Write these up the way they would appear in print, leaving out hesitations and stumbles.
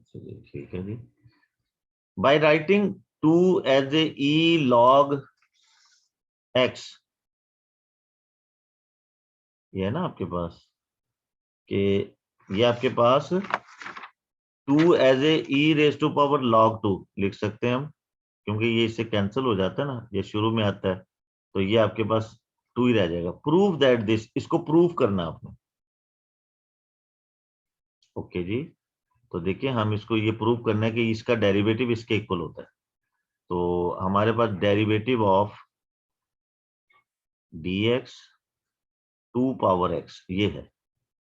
चलिए ठीक है जी। By writing 2 as a e log x, ये है ना आपके पास कि ये आपके पास 2 as a e raise to power log 2 लिख सकते हैं हम, क्योंकि ये इससे कैंसिल हो जाता है ना, ये शुरू में आता है, तो ये आपके पास 2 ही रह जाएगा। प्रूव दैट दिस, इसको प्रूव करना आपने। ओके जी, तो देखिए हम इसको ये प्रूव करना है कि इसका डेरिवेटिव इसके इक्वल होता है। तो हमारे पास derivative of dx 2 power x ये है,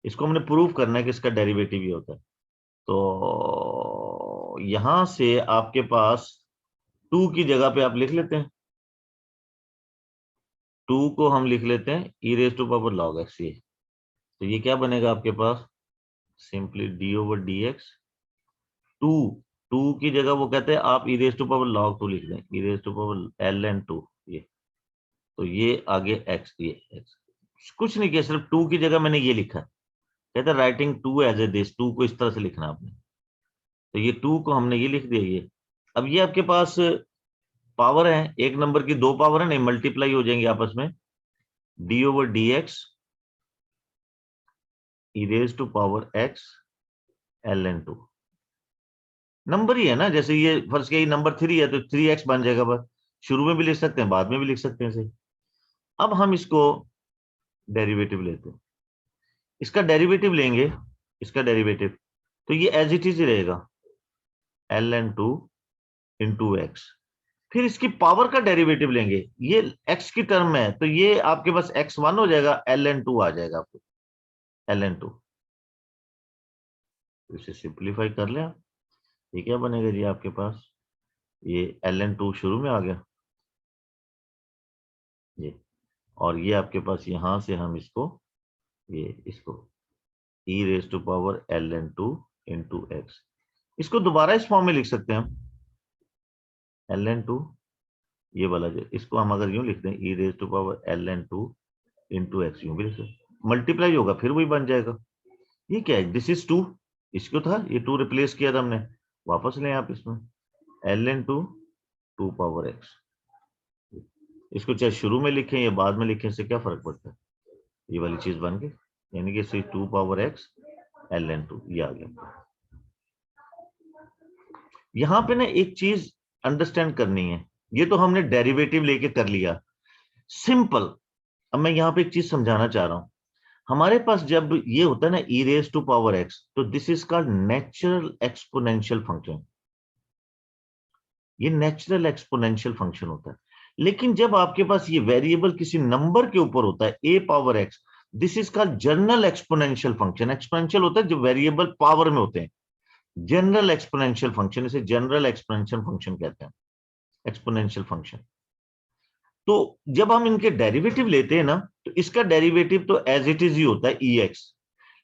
इसको हमने प्रूव करना है कि इसका डेरिवेटिव ये होता है। तो यहां से आपके पास 2 की जगह पे आप लिख लेते हैं, 2 को हम लिख लेते हैं e raise to power log x, ये तो ये क्या बनेगा आपके पास, simply d over d x. 2 2 की जगह वो कहते हैं आप e raise to power log 2 लिख दें, e raise to power L N 2, ये तो ये आगे एक्स, ये एक्स कुछ नहीं किया, सिर्फ 2 की जगह मैंने ये लिखा है। कहते हैं राइटिंग 2 एज ए दिस, 2 को इस तरह से लिखना आपने, तो ये 2 को हमने ये लिख दिया ये। अब ये आपके पास पावर है, एक नंबर की 2 पावर है नहीं, मल्टीप्लाई हो जाएंगे आपस में, d over d x e raise to power x L N 2, नंबर ही है ना, जैसे ये फर्स्ट के नंबर 3 है तो 3x बन जाएगा, बस शुरू में भी लिख सकते हैं बाद में भी लिख सकते हैं सही। अब हम इसको डेरिवेटिव लेते हैं, इसका डेरिवेटिव लेंगे, इसका डेरिवेटिव तो ये एज इट इज ही रहेगा एल एन 2 इंटू एक्स। फिर इसकी पावर का डेरिवेटिव लेंगे, ये x की टर्म में है तो ये आपके पास x1 हो जाएगा, एल एन 2 आ जाएगा आपको एल एन 2। इसे सिंप्लीफाई कर लें, ये क्या बनेगा जी आपके पास, ये एल एन 2 शुरू में आ गया ये, और ये आपके पास यहां से हम इसको ये इसको e raise to power L N 2 into x, इसको दोबारा इस फॉर्म में लिख सकते हैं हम, एल एन 2 ये वाला जो, इसको हम अगर यूं लिख दें e raise to power L N 2 into x, यूं भी लिख सकते, मल्टीप्लाई होगा फिर वही बन जाएगा। ये क्या है, दिस इज 2, इसको था ये 2 रिप्लेस किया था हमने, वापस लें आप इसमें एल एन 2 2 पावर एक्स, इसको चाहे शुरू में लिखें या बाद में लिखें से क्या फर्क पड़ता है, ये वाली चीज बन गई, यानी कि इसे 2 पावर एक्स एल एन 2 ये आ गया। यहां पे ना एक चीज अंडरस्टैंड करनी है, ये तो हमने डेरिवेटिव लेके कर लिया सिंपल। अब मैं यहां पे एक चीज समझाना चाह रहा हूं, हमारे पास जब ये होता है ना ई रेज टू पावर एक्स, तो this is called natural exponential function, ये नेचुरल एक्सपोनेंशियल फंक्शन होता है। लेकिन जब आपके पास ये वेरिएबल किसी नंबर के ऊपर होता है a power x, this is called general exponential function. Exponential होता है जो वेरिएबल पावर में होते हैं, जनरल एक्सपोनेंशियल फंक्शन, इसे जनरल एक्सपोनेंशियल फंक्शन कहते हैं, एक्सपोनेंशियल फंक्शन। तो जब हम इनके डेरिवेटिव लेते हैं ना, तो इसका डेरिवेटिव तो एज इट इज ही होता है ई एक्स,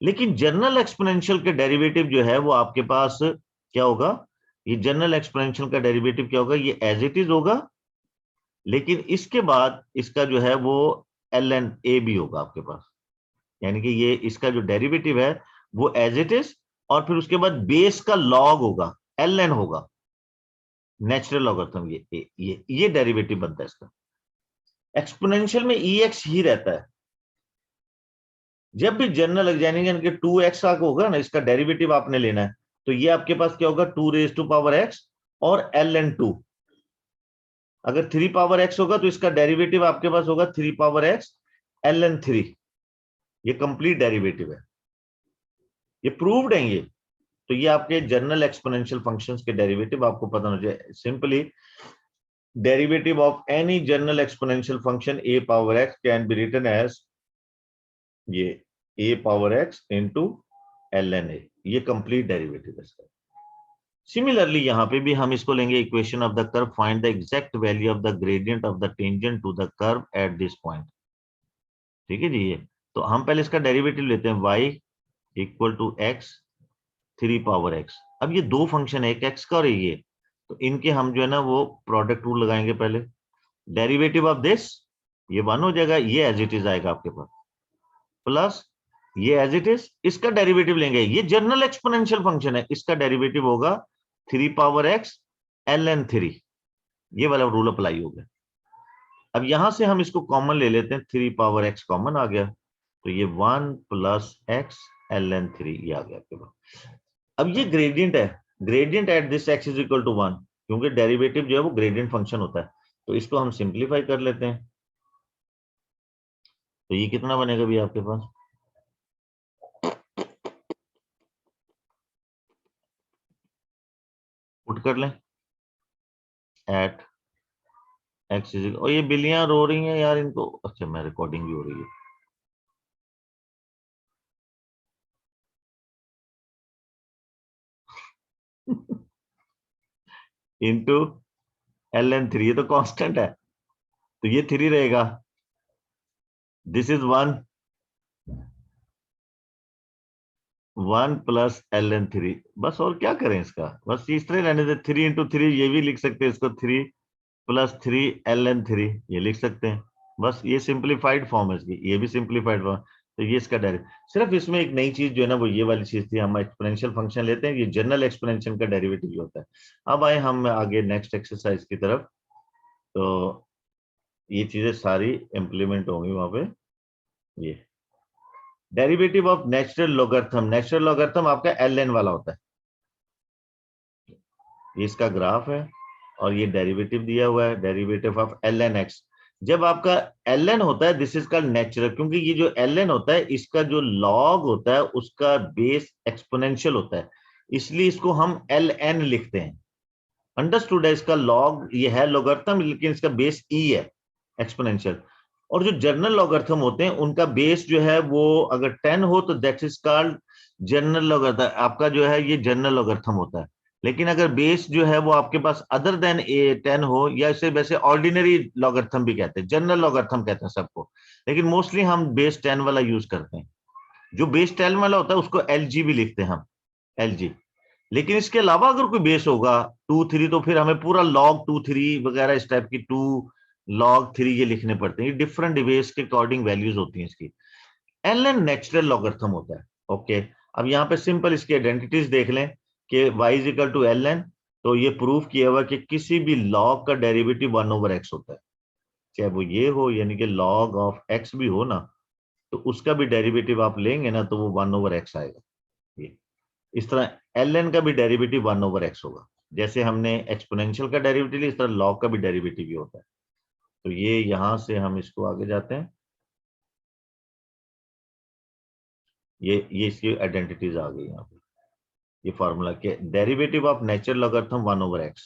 लेकिन जनरल एक्सपोनेंशियल के डेरिवेटिव जो है वो आपके पास क्या होगा, ये जनरल एक्सपोनेंशियल का डेरिवेटिव क्या होगा, ये एज इट इज होगा, लेकिन इसके बाद इसका जो है वो एल एन ए भी होगा आपके पास, यानी कि ये इसका जो डेरिवेटिव है वो एज इट इज, और फिर उसके बाद बेस का लॉग होगा, एल एन होगा, नेचुरल लॉगरिथम, ये डेरिवेटिव बनता है इसका। एक्सपोनेंशियल में ई एक्स ही रहता है, जब भी जनरल एग्जामिनेशन के 2x का होगा ना, इसका डेरिवेटिव आपने लेना है, तो ये आपके पास क्या होगा 2 रेज टू पावर x और एल एन 2। अगर 3 पावर x होगा तो इसका डेरिवेटिव आपके पास होगा 3 पावर x एल एन 3, ये कंप्लीट डेरिवेटिव है, ये प्रूव्ड है ये। तो ये आपके जनरल एक्सपोनेंशियल फंक्शंस के डेरिवेटिव आपको पता होना चाहिए। Simply derivative of any general exponential function A power x can be written as ये a power x into L N A, ये कंप्लीट डेरिवेटिव है इसका। सिमिलरली यहां पे भी हम इसको लेंगे equation of the curve, find the exact value of the gradient of the tangent to the curve at this point. ठीक है जी, ये तो हम पहले इसका डेरिवेटिव लेते हैं, y equal to X 3 power x। अब ये दो फंक्शन है, एक x का और ये, तो इनके हम जो है ना वो प्रोडक्ट रूल लगाएंगे पहले, डेरिवेटिव ऑफ दिस ये 1 हो जाएगा, ये एज इट इज आएगा आपके पास, प्लस ये एज इट इज, इसका डेरिवेटिव लेंगे, ये जनरल एक्सपोनेंशियल फंक्शन है, इसका डेरिवेटिव होगा 3 पावर x ln 3, ये वाला रूल अप्लाई हो गया। अब यहां से हम इसको कॉमन ले लेते हैं, 3 पावर x कॉमन आ गया, तो ये 1 प्लस x ln 3 ये आ गया आपके पास। अब ये ग्रेडियंट है, gradient at this x is equal to 1, क्योंकि डेरिवेटिव जो है वो ग्रेडियंट फंक्शन होता है, तो इसको हम सिंप्लीफाई कर लेते हैं। तो ये कितना बनेगा भी आपके पास, पुट कर लें एट x इज, और ये बिल्लियां रो रही हैं यार इनको, अच्छा मैं रिकॉर्डिंग भी हो रही है। इंटू ln 3, ये तो कांस्टेंट है, तो ये 3 रहेगा, दिस इज 1 प्लस ln 3, बस और क्या करें इसका, बस इस तरह रहने दे, 3 इंटू 3 ये भी लिख सकते हैं इसको, 3 प्लस 3 ln 3 ये लिख सकते हैं, बस ये सिंप्लीफाइड फॉर्म है इसकी, ये भी सिंप्लीफाइड फॉर्म। तो ये इसका डायरेक्ट, सिर्फ इसमें एक नई चीज जो है ना वो ये वाली चीज थी, हम एक्सपोनेंशियल फंक्शन लेते हैं, ये जनरल एक्सपोनेंशियल का डेरिवेटिव भी होता है। अब आए हम आगे नेक्स्ट एक्सरसाइज की तरफ, तो ये चीजें सारी इंप्लीमेंट होंगी वहां पे। ये derivative of natural logarithm, natural logarithm आपका ln वाला होता है, ये इसका ग्राफ है, और ये डेरिवेटिव दिया हुआ है, डेरिवेटिव ऑफ ln x। जब आपका ln होता है दिस इज कॉल्ड नेचुरल, क्योंकि ये जो ln होता है इसका जो लॉग होता है उसका बेस एक्सपोनेंशियल होता है, इसलिए इसको हम ln लिखते हैं। अंडरस्टूड है, इसका लॉग ये है लॉगरिथम, लेकिन इसका बेस e है एक्सपोनेंशियल। और जो जनरल लॉगरिथम होते हैं उनका बेस जो है वो अगर 10 हो तो that is called general logarithm, आपका जो है ये जनरल लॉगरिथम होता है। लेकिन अगर बेस जो है वो आपके पास अदर देन 10 हो, या इसे वैसे ऑर्डिनरी लॉगरिथम भी कहते हैं, जनरल लॉगरिथम कहते हैं सबको, लेकिन मोस्टली हम बेस 10 वाला यूज करते हैं। जो बेस 10 वाला होता है उसको एलजी भी लिखते हैं हम, एलजी। लेकिन इसके अलावा अगर कोई बेस होगा 2 3, तो फिर हमें पूरा log 2 3 वगैरह इस टाइप की 2 log 3 ये लिखने पड़ते हैं, डिफरेंट बेस के अकॉर्डिंग वैल्यूज होती हैं इसकी। ln नेचुरल लॉगरिथम होता है। ओके, अब यहाँ पे सिंपल इसकी आइडेंटिटीज देख लें कि y is equal to ln, तो ये प्रूव किया हुआ कि किसी भी log का डेरिवेटिव 1/x होता है, चाहे वो ये हो यानी कि log ऑफ x भी हो ना, तो उसका भी डेरिवेटिव आप लेंगे ना तो वो 1/x आएगा। ये इस तरह ln का भी डेरिवेटिव 1/x होगा, जैसे हमने एक्सपोनेंशियल का डेरिवेटिव लिया इस तरह log का भी डेरिवेटिव ही होता है। तो ये यहां से हम इसको आगे जाते हैं, ये इसकी आइडेंटिटीज आ गई यहाँ पे, ये फॉर्मूला के derivative of natural logarithm 1/x,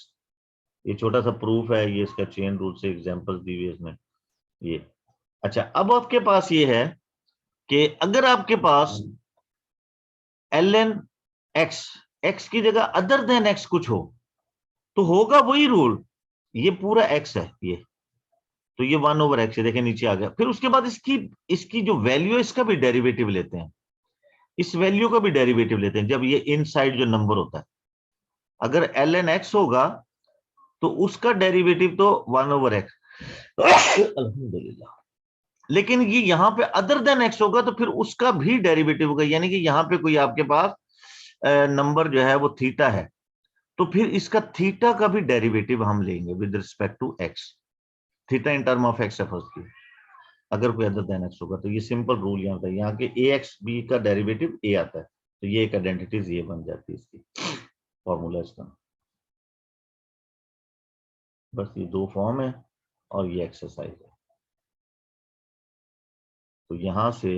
ये छोटा सा प्रूफ है, ये इसका चेन रूल से एग्जांपल्स दी हुई है इसमें ये। अच्छा, अब आपके पास ये है कि अगर आपके पास ln x, x की जगह अदर देन x कुछ हो, तो होगा वही रूल, ये पूरा x है ये, तो ये 1/x है, देखें नीचे आ गया। फिर उसके बाद इसकी इसकी जो वैल्यू है इसका भी डेरिवेटिव लेते हैं, इस वैल्यू का भी डेरिवेटिव लेते हैं जब ये इनसाइड जो नंबर होता है। अगर ln x होगा तो उसका डेरिवेटिव तो 1/x अल्हम्दुलिल्लाह, लेकिन ये यहां पे अदर देन x होगा तो फिर उसका भी डेरिवेटिव होगा, यानी कि यहां पे कोई आपके पास नंबर जो है वो थीटा है, तो फिर इसका थीटा का भी डेरिवेटिव हम लेंगे with respect to x, theta in term of x है फर्स्ट की, अगर कोई अदर देन x होगा। तो ये सिंपल रूल यहाँ पे, यहाँ के ax b का डेरिवेटिव a आता है, तो ये एक आइडेंटिटीज ये बन जाती है इसकी, फॉर्मूला इसका। बस ये दो फॉर्म है और ये एक्सरसाइज है। तो यहां से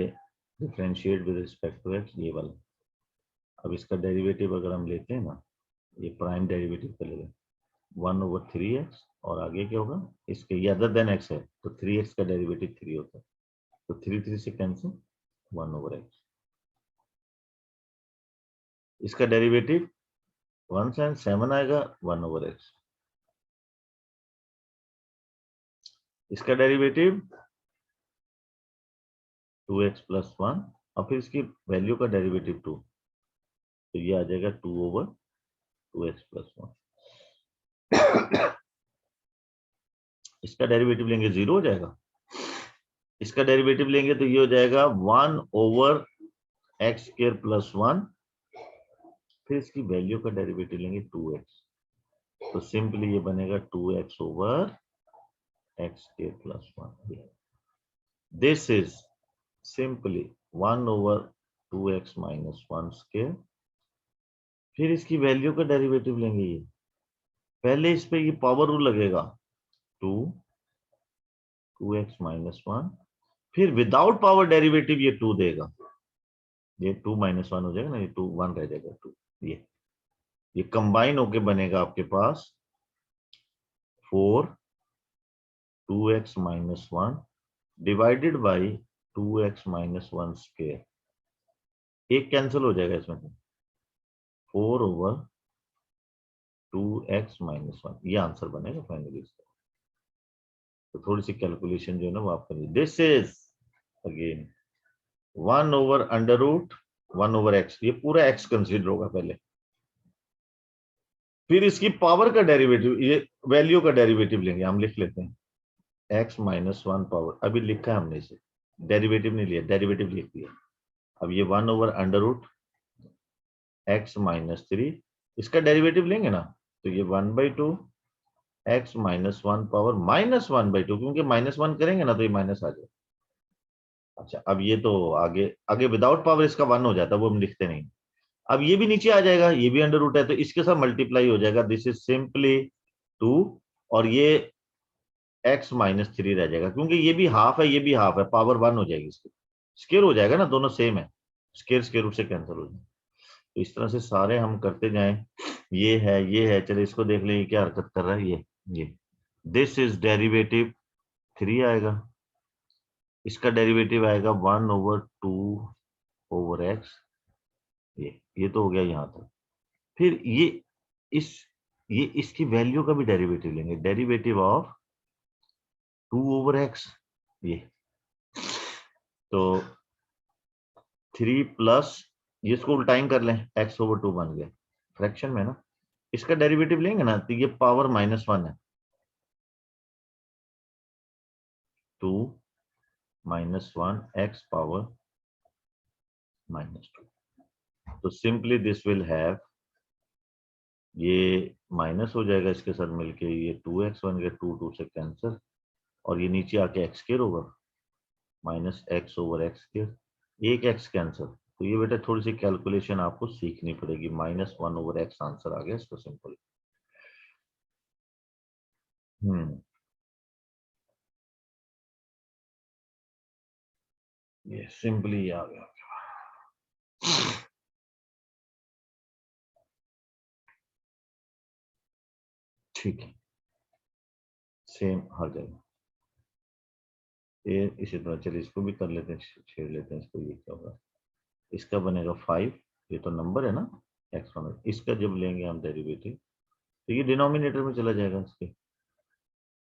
differentiate with respect to x ये वाला, अब इसका डेरिवेटिव अगर हम लेते हैं ना, ये प्राइम डेरिवेटिव का लेंगे 1/3x, और आगे क्या होगा इसके, ये अदर देन x है तो 3x का डेरिवेटिव 3 होता है, तो 3 3 से कैंसिल 1/x, इसका डेरिवेटिव 1 से 7 आएगा 1/x, इसका डेरिवेटिव 2x + 1, और फिर इसकी वैल्यू का डेरिवेटिव 2, तो ये आ जाएगा 2/2x + 1। इसका डेरिवेटिव लेंगे 0 हो जाएगा, इसका डेरिवेटिव लेंगे तो ये हो जाएगा 1/√2 एक्स स्क्वायर प्लस 1, फिर इसकी वैल्यू का डेरिवेटिव लेंगे 2x, तो सिंपली ये बनेगा 2x over x square plus 1। This is simply 1 over 2x minus 1 square. फिर इसकी वैल्यू का डेरिवेटिव लेंगे, ये पहले इस पे ये पावर रूल लगेगा 2x माइनस 1, फिर विदाउट पावर डेरिवेटिव ये 2 देगा, ये 2 माइनस 1 हो जाएगा ना, ये 2 1 रह जाएगा 2, ये कंबाइन होके बनेगा आपके पास 4 2x minus 1 divided by 2x minus 1 square. एक कैंसिल हो जाएगा इसमें से, 4 ओवर 2x माइनस 1, ये आंसर बनेगा फाइनली इसका। तो थोड़ी सी कैलकुलेशन जो है ना वो आप करिए। This is again 1 over under root 1 over X, ये पूरा एक्स कंसीडर होगा पहले, फिर इसकी पावर का डेरिवेटिव, ये वैल्यू का डेरिवेटिव लेंगे, हम लिख लेते हैं x माइनस 1 पावर, अभी लिखा है हमने इसे, डेरिवेटिव नहीं लिया, डेरिवेटिव लिख दिया। अब ये 1 over under root X minus 3, इसका डेरिवेटिव लेंगे ना, तो ये 1/2 एक्स माइनस 1 पावर माइनस 1/2, क्योंकि माइनस 1 करेंगे ना तो ये माइनस आ जाए। अच्छा, अब ये तो आगे आगे विदाउट पावर इसका 1 हो जाता है, वो हम लिखते नहीं। अब ये भी नीचे आ जाएगा, ये भी अंडर रूट है, तो इसके साथ मल्टीप्लाई हो जाएगा, दिस इज सिंपली 2, और ये x माइनस 3 रह जाएगा, क्योंकि ये भी हाफ है, ये भी हाफ है, पावर 1 हो जाएगी इसकी, स्क्वायर हो जाएगा ना, दोनों सेम है, स्क्वायर स्क्वायर रूट से कैंसिल हो जाएगा। तो इस तरह से सारे हम करते जाएं, ये है, चलिए इसको देख लें क्या हरकत कर रहा है, ये दिस इज डेरिवेटिव 3 आएगा, इसका डेरिवेटिव आएगा 1 ओवर 2 ओवर एक्स, ये तो हो गया यहां तक। फिर इस ये इसकी वैल्यू का भी डेरिवेटिव लेंगे, डेरिवेटिव ऑफ 2 ओवर एक्स, ये तो 3 प्लस, ये इसको उल्टाइन कर लें, x ओवर 2 बन गया, फ्रैक्शन में ना, इसका डेरिवेटिव लेंगे ना तो ये पावर -1 है, 2 माइनस 1 x पावर -2, तो सिंपली दिस विल हैव, ये माइनस हो जाएगा इसके साथ मिलके, ये 2x बन गया, 2 2 से कैंसिल, और ये नीचे आके x स्क्वायर होगा, minus x over x square, एक x कैंसिल। तो ये बेटा थोड़ी सी कैलकुलेशन आपको सीखनी पड़ेगी, -1 ओवर x आंसर आ गया इसको सिंपल। ये सिंपली आ गया, ठीक है, सेम हर जगह ये इसी तरह। चलिए इसको भी कर लेते हैं, छेड़ लेते हैं इसको, ये क्या होगा, इसका बनेगा 5, ये तो नंबर है ना x1, इसका जब लेंगे हम डेरिवेटिव तो ये डिनोमिनेटर में चला जाएगा, इसके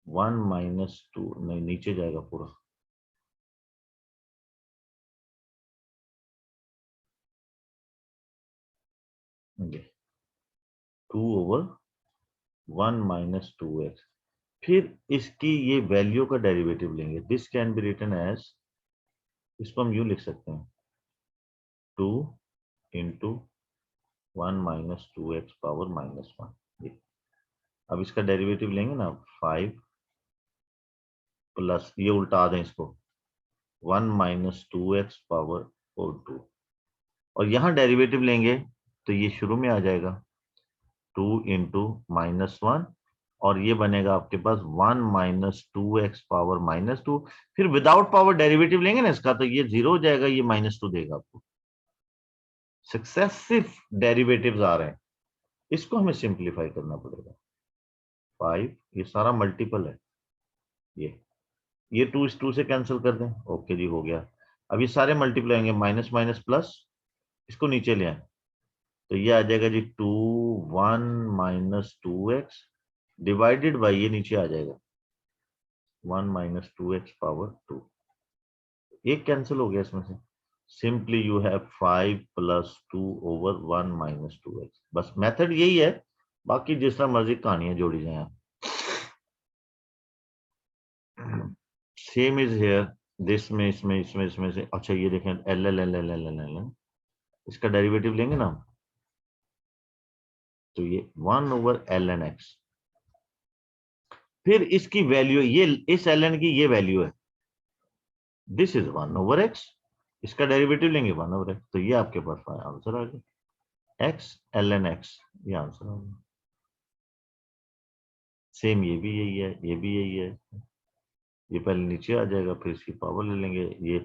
1 माइनस 2 नहीं, नीचे जाएगा पूरा, ये 2 ओवर 1 माइनस 2x, फिर इसकी ये वैल्यू का डेरिवेटिव लेंगे, this can be written as, इसको हम यूं लिख सकते हैं 2 इंटू 1 माइनस 2x पावर -1। अब इसका डेरिवेटिव लेंगे ना, 5 प्लस, ये उल्टा दें इसको, 1 माइनस 2x पावर 2, और यहां डेरिवेटिव लेंगे तो ये शुरू में आ जाएगा 2 इंटू -1, और ये बनेगा आपके पास 1 माइनस 2x पावर -2, फिर विदाउट पावर डेरिवेटिव लेंगे ना इसका, तो ये 0 हो जाएगा, ये -2 देगा आपको। सक्सेसिव डेरिवेटिव्स आ रहे हैं, इसको हमें सिंप्लीफाई करना पड़ेगा। 5, ये सारा मल्टीपल है, ये 2 इस 2 से कैंसिल कर दें, ओके जी हो गया। अब ये सारे मल्टीप्लाई होंगे, माइनस माइनस प्लस, इसको नीचे ले आए, तो ये आ जाएगा जी 2 1 माइनस 2x डिवाइडेड बाई, ये नीचे आ जाएगा 1 माइनस 2x पावर 2, एक कैंसिल हो गया इसमें से, simply you have 5 plus 2 over 1 minus 2x। बस मेथड यही है, बाकी जिस तरह मर्जी कहानियां जोड़ी जाए आप। सेम इज हेयर, दिस में इसमें से, अच्छा ये देखें L L L L L L L, इसका डेरिवेटिव लेंगे ना, तो ये 1/ln x, फिर इसकी वैल्यू, ये इस ln की ये वैल्यू है, दिस इज 1/x, इसका डेरिवेटिव लेंगे 1/x, तो ये आपके पास आंसर आ गया, x ln x, ये आंसर आ गया। सेम ये भी यही है, ये भी यही है, ये पहले नीचे आ जाएगा, फिर इसकी पावर ले लेंगे, ये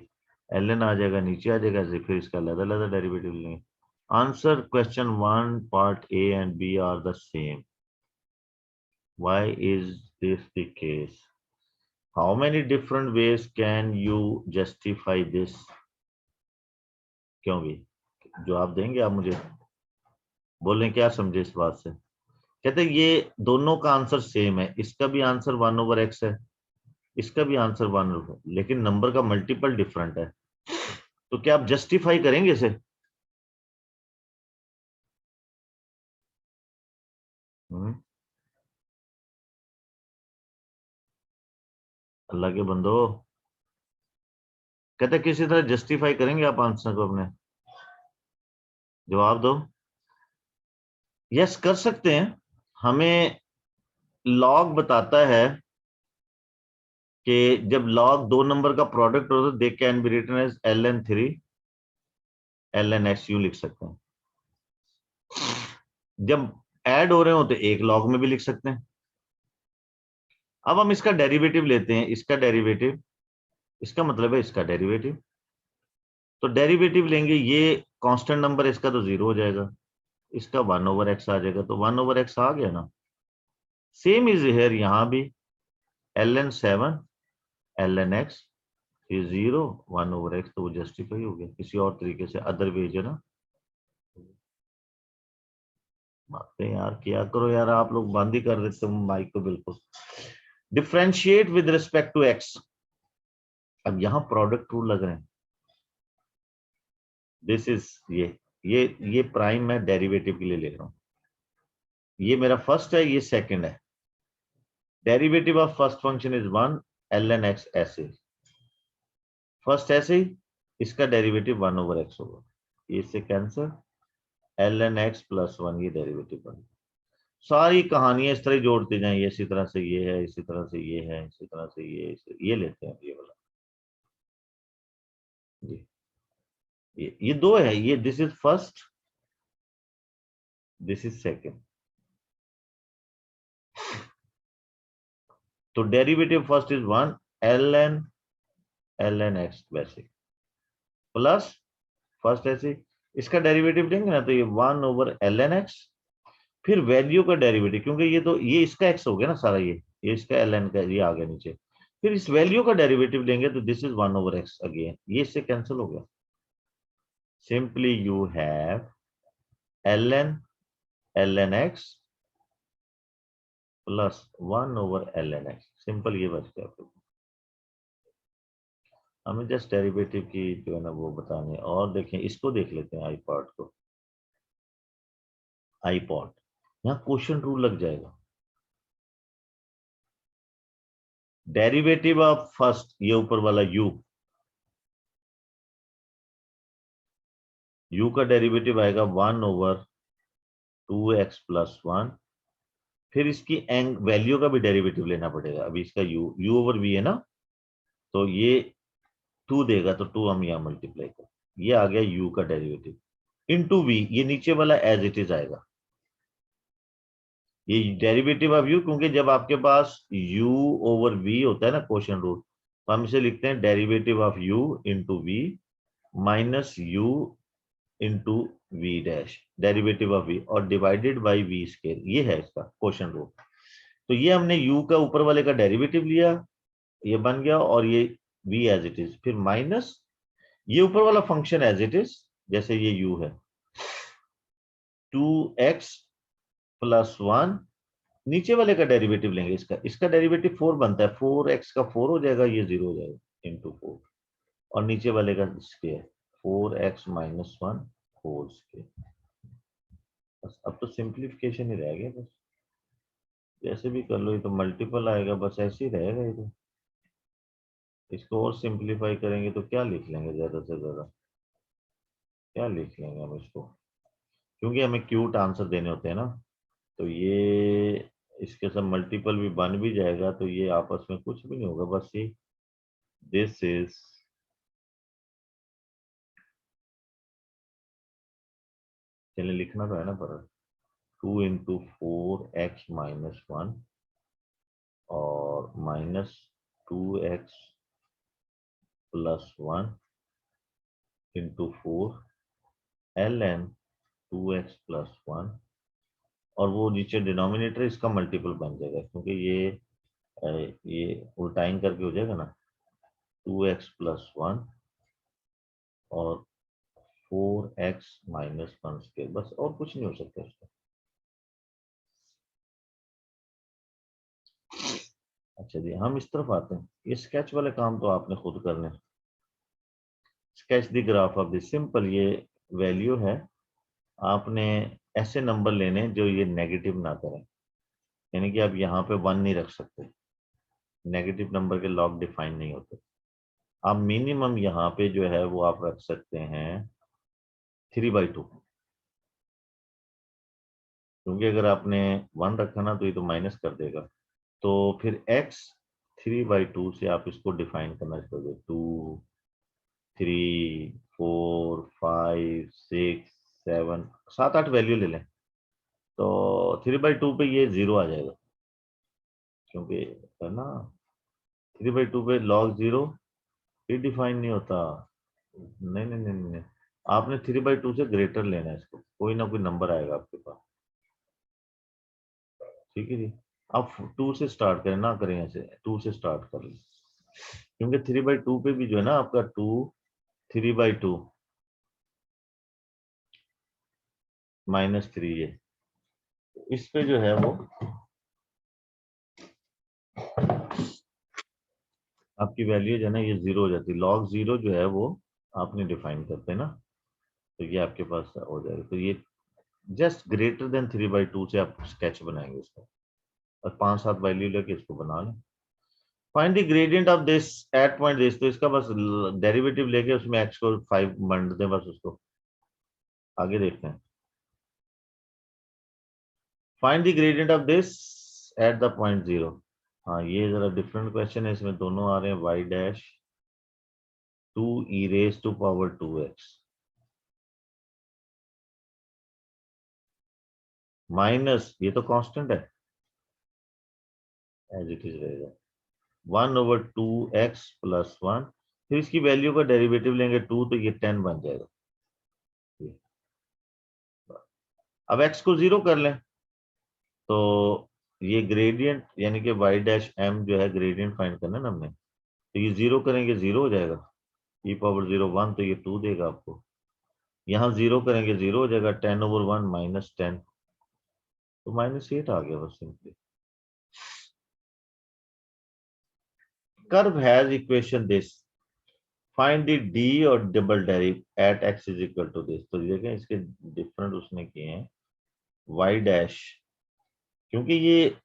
ln आ जाएगा, नीचे आ जाएगा, फिर इसका अलग अलग डेरिवेटिव लेंगे। Answer question 1 part A and B are the same. Why is this the case? How many different ways can you justify this? क्यों भी जो आप देंगे, आप मुझे बोलें क्या समझे इस बात से। कहते हैं ये दोनों का आंसर सेम है, इसका भी आंसर 1/x है, इसका भी आंसर 1/, लेकिन नंबर का मल्टीपल डिफरेंट है, तो क्या आप जस्टिफाई करेंगे इसे? अल्लाह के बंदो, कहते किसी तरह जस्टिफाई करेंगे आप आंसर को अपने? जवाब दो। यस कर सकते हैं। हमें लॉग बताता है कि जब लॉग दो नंबर का प्रोडक्ट होता है, they can be written as ln3 ln x, यूं लिख सकते हैं। जब ऐड हो रहे हो तो एक लॉग में भी लिख सकते हैं। अब हम इसका डेरिवेटिव लेते हैं, इसका डेरिवेटिव, इसका मतलब है इसका डेरिवेटिव, तो डेरिवेटिव लेंगे, ये कांस्टेंट नंबर है, इसका तो 0 हो जाएगा, इसका 1/x आ जाएगा, तो 1/x आ गया ना। सेम इज हेयर, यहां भी ln7 ln x is 0 1/x, तो वो जस्टिफाई हो गया। किसी और तरीके से अदर वेज है ना, बातें यार किया करो यार, आप लोग बंद ही कर देते हो माइक को बिल्कुल। Differentiate with respect to x, अब यहां प्रोडक्ट रूल लग रहे हैं, दिस इज ये प्राइम मैं डेरिवेटिव के लिए ले रहा हूं, ये मेरा फर्स्ट है, ये सेकंड है। Derivative of first function is 1 ln x, ऐसे फर्स्ट ऐसे ही, इसका डेरिवेटिव 1/x होगा, इससे कैंसर ln x + 1, ये डेरिवेटिव बन। सारी कहानियां इस तरह जोड़ते जाएं, इसी तरह से ये है, इसी तरह से ये है, इसी तरह से ये लेते हैं, ये वाला, ये दो है, ये this is first, this is second, तो derivative first is 1 ln x, वैसे प्लस फर्स्ट ऐसे, इसका डेरिवेटिव देंगे ना, तो ये 1/ln x, फिर वैल्यू का डेरिवेटिव, क्योंकि ये तो ये इसका x हो गया ना सारा, ये इसका ln का, ये आ गया नीचे, फिर इस वैल्यू का डेरिवेटिव लेंगे, तो दिस इज 1/x अगेन, ये इससे कैंसिल हो गया। Simply you have ln x + 1/ln x, simple ये बच गया। हमें जस्ट डेरिवेटिव की जो है ना वो बताने, और देखें इसको देख लेते हैं, आईपॉड को, आईपॉड, यहाँ क्वेश्चन रूल लग जाएगा। डेरिवेटिव ऑफ फर्स्ट, ये ऊपर वाला u का डेरिवेटिव आएगा 1/2x + 1, फिर इसकी वैल्यू का भी डेरिवेटिव लेना पड़ेगा, अभी इसका u/v है ना, तो ये 2 देगा, तो 2 हम यहाँ मल्टीप्लाई कर, ये आ गया u का डेरिवेटिव इनटू v, ये नीचे वाला एज इट इज आएगा, ये डेरिवेटिव ऑफ u, क्योंकि जब आपके पास u/v होता है ना क्वेश्चन रूल, तो हम इसे लिखते हैं derivative of u into v minus u into v dash, derivative of v, और डिवाइडेड बाई v स्क्वायर, ये है इसका क्वेश्चन रूल। तो ये हमने u का ऊपर वाले का डेरिवेटिव लिया, ये बन गया, और ये v एज इट इज, फिर माइनस ये ऊपर वाला फंक्शन एज इट इज, जैसे ये u है 2x + 1, नीचे वाले का डेरिवेटिव लेंगे, इसका डेरिवेटिव 4 बनता है, 4x का 4 हो जाएगा, ये 0 हो जाएगा इंटू 4, और नीचे वाले का स्क्वायर 4x - 1 होल स्क्वायर। बस अब तो सिंप्लीफिकेशन ही रह गया, बस जैसे भी कर लो, ये तो मल्टीपल आएगा, बस ऐसे ही रहेगा ये तो। इसको और सिंप्लीफाई करेंगे तो क्या लिख लेंगे ज्यादा से ज्यादा, क्या लिख लेंगे हम इसको, क्योंकि हमें क्यूट आंसर देने होते हैं ना, तो ये इसके सब मल्टीपल भी बन भी जाएगा, तो ये आपस में कुछ भी नहीं होगा, बस ये दिस इज चलिए लिखना तो है ना पर 2 × 4x - 1 और -2x + 1 × 4 ln 2x + 1, और वो नीचे डिनोमिनेटर इसका मल्टीपल बन जाएगा, क्योंकि ये उल्टाइन करके हो जाएगा ना, 2x + 1 और 4x - 1², बस और कुछ नहीं हो सकता इसका। अच्छा जी, हम इस तरफ आते हैं। ये स्केच वाले काम तो आपने खुद करने। Sketch the graph of this, simple, ये वैल्यू है, आपने ऐसे नंबर लेने जो ये नेगेटिव ना करें, यानी कि आप यहाँ पे 1 नहीं रख सकते, नेगेटिव नंबर के लॉग डिफाइन नहीं होते। आप मिनिमम यहाँ पे जो है वो आप रख सकते हैं 3/2, क्योंकि अगर आपने 1 रखा ना तो ये तो माइनस कर देगा। तो फिर x 3/2 से आप इसको डिफाइन करना शुरू करो, 2 3 4 5 6 7 7 8 वैल्यू ले लें, तो 3/2 पे ये 0 आ जाएगा, क्योंकि है ना 3/2 पे log 0 भी डिफाइन नहीं होता। नहीं नहीं नहीं नहीं, आपने 3/2 से ग्रेटर लेना है इसको, कोई ना कोई नंबर आएगा आपके पास, ठीक है जी। आप 2 से स्टार्ट करें, ना करें ऐसे, 2 से स्टार्ट कर लें, क्योंकि 3/2 पे भी जो है ना आपका 2 3/2 -3 है, इस पे जो है वो आपकी वैल्यू जो है ना ये 0 हो जाती है, log 0 जो है वो आपने डिफाइन करते हैं ना, तो ये आपके पास हो जाएगा। तो ये जस्ट ग्रेटर देन 3/2 से आप स्केच बनाएंगे इसका, और 5 7 वैल्यू लेके इसको बना लें। Find the gradient of this at point this, तो इसका बस डेरिवेटिव लेके उसमें x को 5 मंड दें, बस उसको आगे देखते हैं। Find the gradient of this at the point 0। हाँ ये जरा डिफरेंट क्वेश्चन है, इसमें दोनों आ रहे हैं y' 2e⁻²x माइनस, ये तो कांस्टेंट है, एज इट इज रहेगा, 1/2x + 1, फिर इसकी वैल्यू का डेरिवेटिव लेंगे 2, तो ये 10 बन जाएगा। अब x को 0 कर लें, तो ये ग्रेडियंट यानी कि y' जो है ग्रेडियंट फाइंड करना है ना हमने, तो ये 0 करेंगे 0 हो जाएगा, e⁻0 1, तो ये 2 देगा आपको, यहाँ 0 करेंगे 0 हो जाएगा, 10/1 -10, तो -8 आ गया बस simply. Curve has equation this, find the d और डबल डेरिव एट x = दिस। तो देखें इसके डिफरेंट उसने किए हैं, y', क्योंकि ये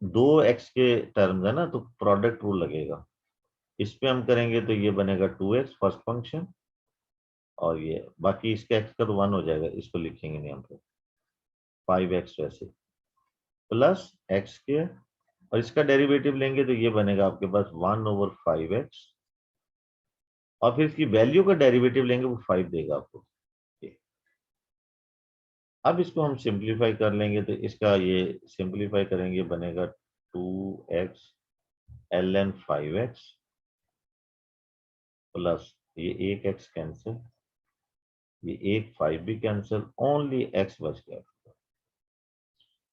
2x के टर्म्स है ना, तो प्रोडक्ट रूल लगेगा, इस पे हम करेंगे तो ये बनेगा 2x फर्स्ट फंक्शन, और ये बाकी इसका x का तो 1 हो जाएगा, इसको लिखेंगे नहीं हम, 5x वैसे प्लस x², और इसका डेरिवेटिव लेंगे तो ये बनेगा आपके पास 1/5x, और फिर इसकी वैल्यू का डेरिवेटिव लेंगे वो 5 देगा आपको। अब इसको हम सिंप्लीफाई कर लेंगे, तो इसका ये सिंप्लीफाई करेंगे बनेगा 2x ln 5x प्लस ये एक x कैंसिल, ये एक 5 भी कैंसिल, ओनली x बच गया।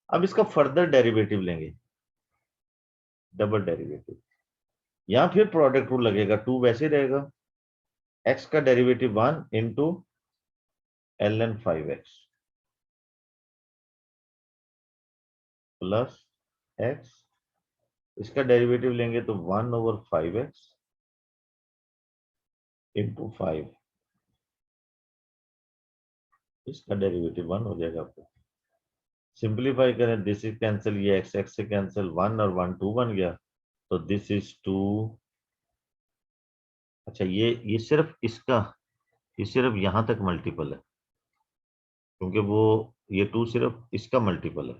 अब इसका फर्दर डेरिवेटिव लेंगे, डबल डेरिवेटिव, यहां फिर प्रोडक्ट रूल लगेगा, 2 वैसे रहेगा, x का derivative 1 × ln 5x plus x, इसका डेरिवेटिव लेंगे तो 1/5x × 5, इसका डेरिवेटिव 1 हो जाएगा आपको। सिंप्लीफाई करें, दिस इज कैंसिल, ये x से कैंसिल, 1 और 1 2 बन गया, तो दिस इज 2। अच्छा ये सिर्फ इसका ये सिर्फ यहां तक मल्टीपल है, क्योंकि वो ये 2 सिर्फ इसका मल्टीपल है,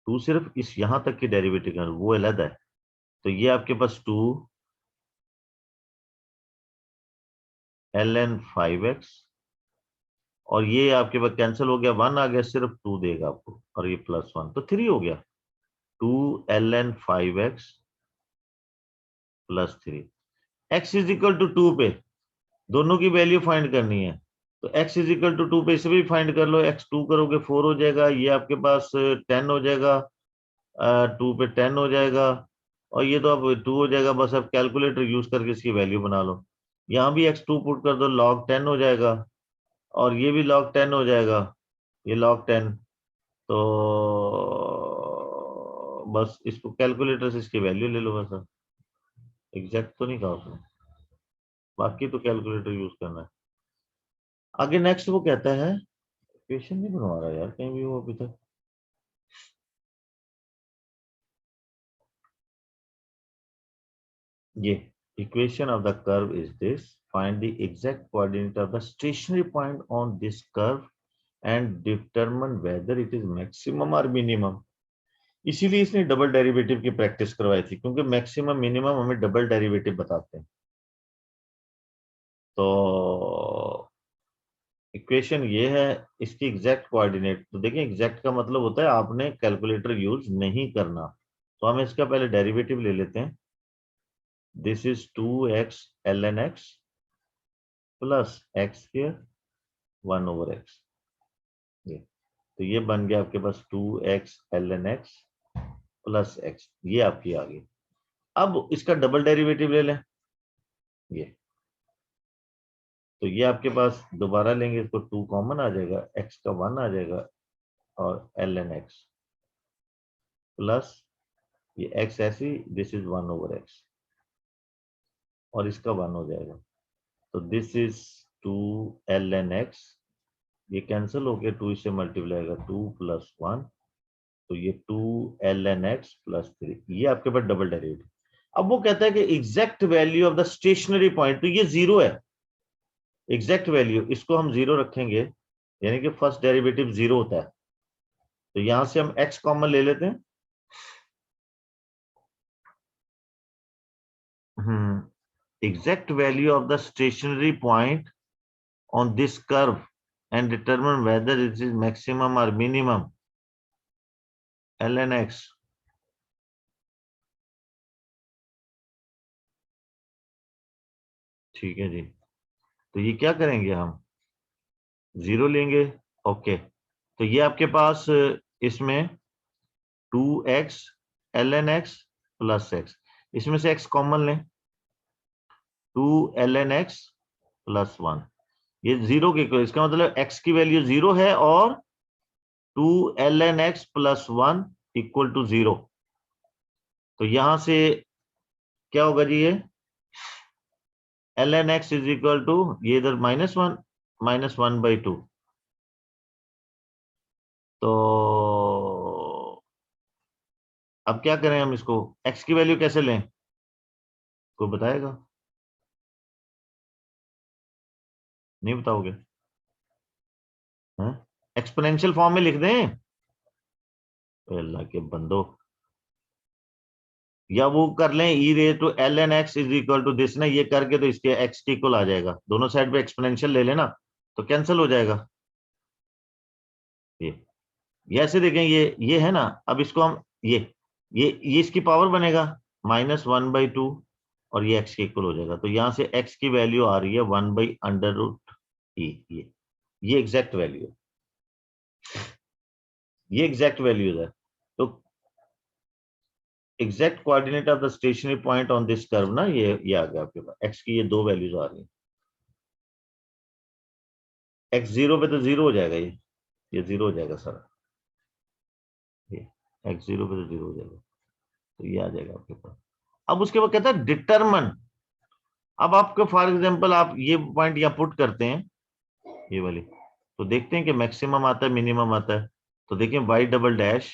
2 सिर्फ इस यहां तक की डेरिवेटिव का, वो अलग है। तो ये आपके पास 2 ln 5x, और ये आपके पास कैंसिल हो गया, 1 आ गया, सिर्फ 2 देगा आपको, और ये +1 तो 3 हो गया। 2 ln 5x +3। x is equal to 2 पे दोनों की वैल्यू फाइंड करनी है, तो x इज इक्वल टू 2 पे इसे भी फाइंड कर लो। x 2 करोगे 4 हो जाएगा, ये आपके पास 10 हो जाएगा, 2 पे 10 हो जाएगा, और ये तो अब 2 हो जाएगा। बस अब कैलकुलेटर यूज करके इसकी वैल्यू बना लो। यहाँ भी x2 पुट कर दो, log 10 हो जाएगा, और ये भी log 10 हो जाएगा, ये log 10। तो बस इसको कैलकुलेटर से इसकी वैल्यू ले लो बस। एग्जैक्ट तो नहीं कहा उसने, बाकी तो कैलकुलेटर यूज करना है। आगे नेक्स्ट वो कहता है, इक्वेशन नहीं बनवा रहा यार कहीं भी वो अभी तक। ये equation of the curve is this, find the exact coordinate of the stationary point on this curve and determine whether it is maximum or minimum। इसीलिए इसने डबल डेरिवेटिव की प्रैक्टिस करवाई थी, क्योंकि मैक्सिमम मिनिमम हमें डबल डेरिवेटिव बताते हैं। तो इक्वेशन ये है, इसकी एग्जैक्ट कोऑर्डिनेट, तो देखिए एग्जैक्ट का मतलब होता है आपने कैलकुलेटर यूज नहीं करना। तो हम इसका पहले डेरिवेटिव ले लेते हैं। This is 2x ln x plus x square 1/x। ये तो ये बन गया आपके पास 2x ln x plus x, ये आपकी आ गई। अब इसका डबल डेरिवेटिव ले लें, ये तो ये आपके पास दोबारा लेंगे इसको, 2 कॉमन आ जाएगा, x का 1 आ जाएगा, और ln x प्लस ये x ऐसी, दिस इज 1/x, और इसका 1 हो जाएगा। तो दिस इज 2 ln x, ये कैंसिल हो गया, 2 इससे मल्टीप्लाई आएगा, 2 + 1, तो ये 2 ln x + 3, ये आपके पास डबल डेरिवेटिव। अब वो कहता है कि exact value of the stationary point, तो ये 0 है एग्जैक्ट वैल्यू, इसको हम 0 रखेंगे, यानी कि फर्स्ट डेरिवेटिव 0 होता है। तो यहां से हम x कॉमन ले लेते हैं। Exact value of the stationary point on this curve and determine whether it is maximum or minimum, ln x। ठीक है जी, तो ये क्या करेंगे हम, 0 लेंगे। ओके, तो ये आपके पास इसमें 2x ln x plus x, इसमें से x कॉमन लें, 2 ln x प्लस 1, ये 0 के, इसका मतलब x की वैल्यू 0 है, और 2 ln x plus 1 equal to 0। तो यहां से क्या होगा जी, ये ln x is equal to, ये इधर -1 -1/2। तो अब क्या करें हम, इसको x की वैल्यू कैसे लें, कोई बताएगा? नहीं बताओगे? एक्सपोनेंशियल फॉर्म में लिख दें? अल्लाह के बंदो, या वो कर लें e⁻ln x is equal to this ना, ये करके तो इसके x के इक्वल आ जाएगा, दोनों साइड पे एक्सपोनेंशियल ले लेना तो कैंसिल हो जाएगा। ये ऐसे देखें, ये है ना, अब इसको हम ये इसकी पावर बनेगा -1/2, और ये x के इक्वल हो जाएगा। तो यहां से x की वैल्यू आ रही है 1/√e। ये एग्जैक्ट वैल्यू है, ये एग्जैक्ट वैल्यू है। तो exact coordinate of the stationary point on this curve ना, ये आ गया आपके पास, x की ये 2 वैल्यूज आ रही है। x 0 पे तो 0 हो जाएगा, ये 0 हो जाएगा सर, ये x 0 पे तो 0 हो जाएगा, तो ये आ जाएगा आपके पास। अब उसके बाद कहता है डिटरमन। अब आपको फॉर एग्जांपल आप ये पॉइंट यहाँ पुट करते हैं, ये वाली, तो देखते हैं कि मैक्सिमम आता है मिनिमम आता है। तो देखिए y double dash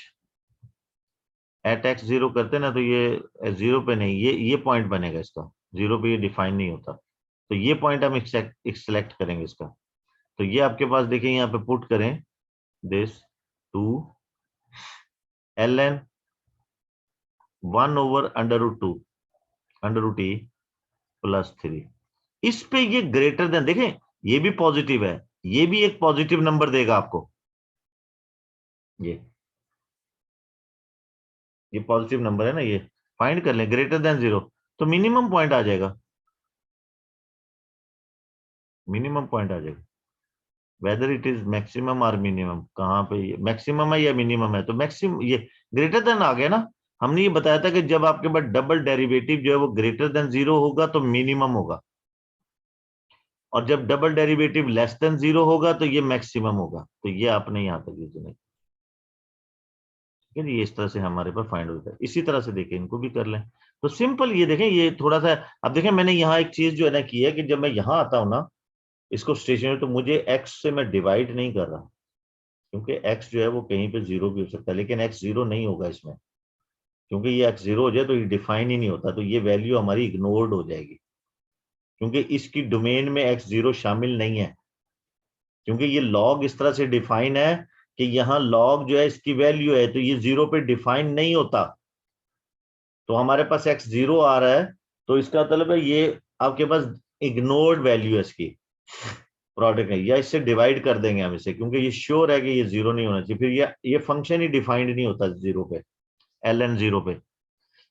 at x 0 करते हैं ना, तो ये 0 पे नहीं, ये पॉइंट बनेगा इसका, 0 पे ये डिफाइन नहीं होता। तो ये पॉइंट हम सिलेक्ट करेंगे इसका। तो ये आपके पास देखिए यहाँ पे पुट करें दिस 2 ln 1/√2 √e +3। इस पे ये ग्रेटर देन, देखें ये भी पॉजिटिव है, ये भी एक पॉजिटिव नंबर देगा आपको, ये पॉजिटिव नंबर है ना, ये फाइंड कर लें ग्रेटर देन 0, तो मिनिमम पॉइंट आ जाएगा, मिनिमम पॉइंट आ जाएगा। वेदर इट इज मैक्सिमम और मिनिमम, कहाँ पे ये मैक्सिमम है या मिनिमम है, तो मैक्सिमम ये ग्रेटर देन आ गया ना। हमने ये बताया था कि जब आपके पास डबल डेरिवेटिव जो है वो ग्रेटर देन 0 होगा तो मिनिमम होगा, और जब डबल डेरिवेटिव लेस देन 0 होगा तो ये मैक्सिमम होगा। तो ये आपने यहां तक यूज नहीं, ये इस तरह से हमारे पास फाइंड होता है। इसी तरह से देखें इनको भी कर लें, तो सिंपल ये देखें, ये थोड़ा सा अब देखें मैंने यहाँ एक चीज जो है ना की है कि जब मैं यहाँ आता हूं ना इसको स्टेशनरी, तो मुझे एक्स से मैं डिवाइड नहीं कर रहा, क्योंकि एक्स जो है वो कहीं पे 0 भी हो सकता है, लेकिन एक्स 0 नहीं होगा इसमें, क्योंकि ये एक्स 0 हो जाए तो ये डिफाइन ही नहीं होता, तो ये वैल्यू हमारी इग्नोर्ड हो जाएगी, क्योंकि इसकी डोमेन में एक्स 0 शामिल नहीं है, क्योंकि ये लॉग इस तरह से डिफाइन है कि यहाँ लॉग जो है इसकी वैल्यू है, तो ये 0 पे डिफाइन नहीं होता। तो हमारे पास एक्स 0 आ रहा है, तो इसका मतलब है ये आपके पास इग्नोर्ड वैल्यू है इसकी, प्रोडक्ट है, या इससे डिवाइड कर देंगे हम इसे, क्योंकि ये श्योर है कि ये 0 नहीं होना चाहिए, फिर ये फंक्शन ही डिफाइंड नहीं होता 0 पे, ln 0 पे,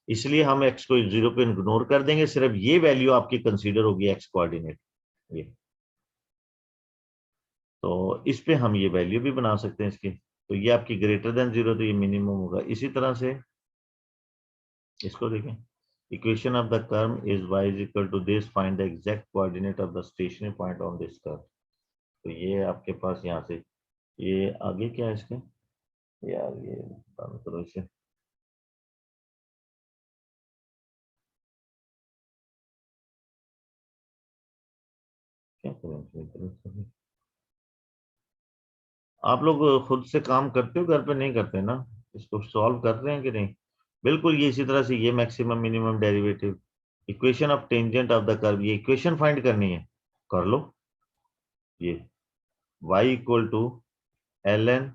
इसलिए हम एक्स को 0 पे इग्नोर कर देंगे, सिर्फ ये वैल्यू आपकी कंसीडर होगी एक्स कोऑर्डिनेट ये। तो इस पे हम ये वैल्यू भी बना सकते हैं इसकी, तो ये आपकी ग्रेटर देन 0, तो ये मिनिमम होगा। इसी तरह से इसको देखें, equation of the curve is y is equal to this, find the exact coordinate of the stationary point on this curve. तो ये आपके पास यहाँ से ये आगे क्या है इसके, यार ये बंद करो इसे, क्या करें, आप लोग खुद से काम करते हो घर पे, नहीं करते ना, इसको सॉल्व कर रहे हैं कि नहीं? बिल्कुल ये इसी तरह से, ये maximum minimum derivative, equation of tangent of the curve, ये इक्वेशन फाइंड करनी है, कर लो। ये y equal to ln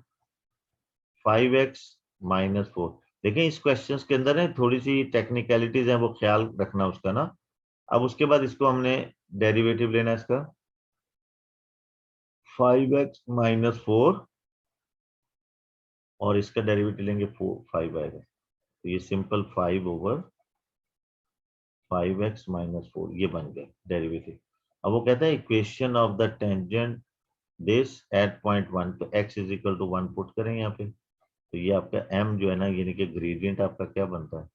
5x-4। देखें इस क्वेश्चंस के अंदर है थोड़ी सी टेक्निकलिटीज हैं, वो ख्याल रखना उसका ना। अब उसके बाद इसको हमने डेरिवेटिव लेना है इसका, 5x-4, और इसका डेरिवेटिव लेंगे 5 आएगा, तो ये सिंपल 5/5x-4 ये बन गया डेरिवेटिव। अब वो कहता है equation of the tangent this at point 1, तो x is equal to 1 put करें यहाँ पे, तो ये आपका m जो है ना, यानी कि ग्रेडियंट आपका क्या बनता है,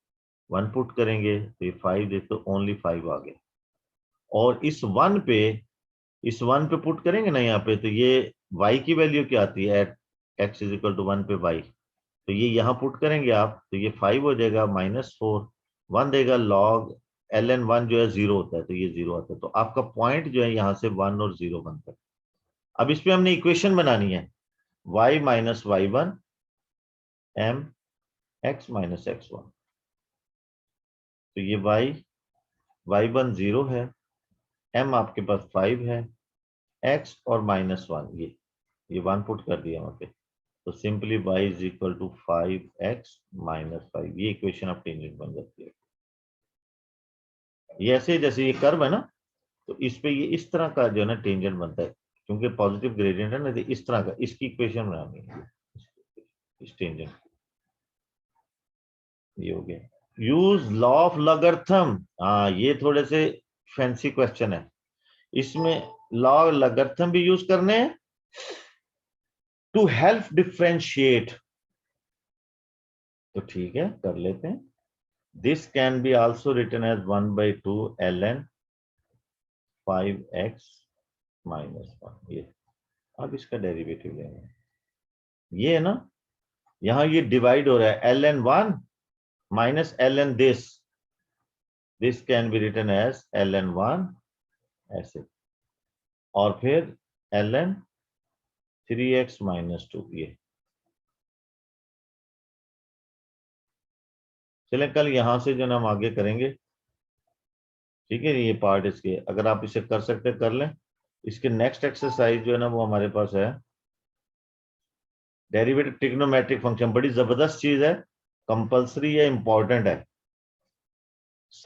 1 पुट करेंगे तो ये 5 दे, तो ओनली 5 आ गया। और इस 1 पे पुट करेंगे ना यहाँ पे, तो ये y की वैल्यू क्या आती है at x is equal to 1 पे y, तो ये यहाँ पुट करेंगे आप, तो ये 5 हो जाएगा, -4, 1 देगा, लॉग ln 1 जो है 0 होता है, तो ये 0 आता है, तो आपका पॉइंट जो है यहाँ से 1 और 0 बनता है। अब इस पे हमने इक्वेशन बनानी है, y-y1 m x-x1, तो ये y1 0 है, m आपके पास 5 है, x और -1 ये 1 पुट कर दिया वहां पे, तो simply y is equal to 5x-5, ये इक्वेशन ऑफ टेंजेंट बन जाती है। ये ऐसे जैसे ये कर्व है ना, तो इस पे ये इस तरह का जो है ना टेंजेंट बनता है, क्योंकि पॉजिटिव ग्रेडियंट है ना, तो इस तरह का इसकी इक्वेशन बनानी है, इस टेंजेंट, ये हो गया। यूज लॉ ऑफ लॉगरिथम, हाँ ये थोड़े से फैंसी क्वेश्चन है, इसमें लॉ लॉगरिथम भी यूज करने हैं टू हेल्प डिफरेंशिएट, तो ठीक है कर लेते हैं। This can be also written as 1/2 ln 5x-1, ये अब इसका डेरिवेटिव लेंगे, ये है ना, यहां ये डिवाइड हो रहा है, ln 1 minus ln this can be written as ln 1 ऐसे, और फिर ln 3x-2, ये चले कल यहां से जो ना हम आगे करेंगे, ठीक है, ये पार्ट इसके, अगर आप इसे कर सकते कर लें। इसके नेक्स्ट एक्सरसाइज जो है ना वो हमारे पास है डेरिवेटिव ट्रिग्नोमेट्रिक फंक्शन। बड़ी जबरदस्त चीज है, कंपलसरी है, इंपॉर्टेंट है।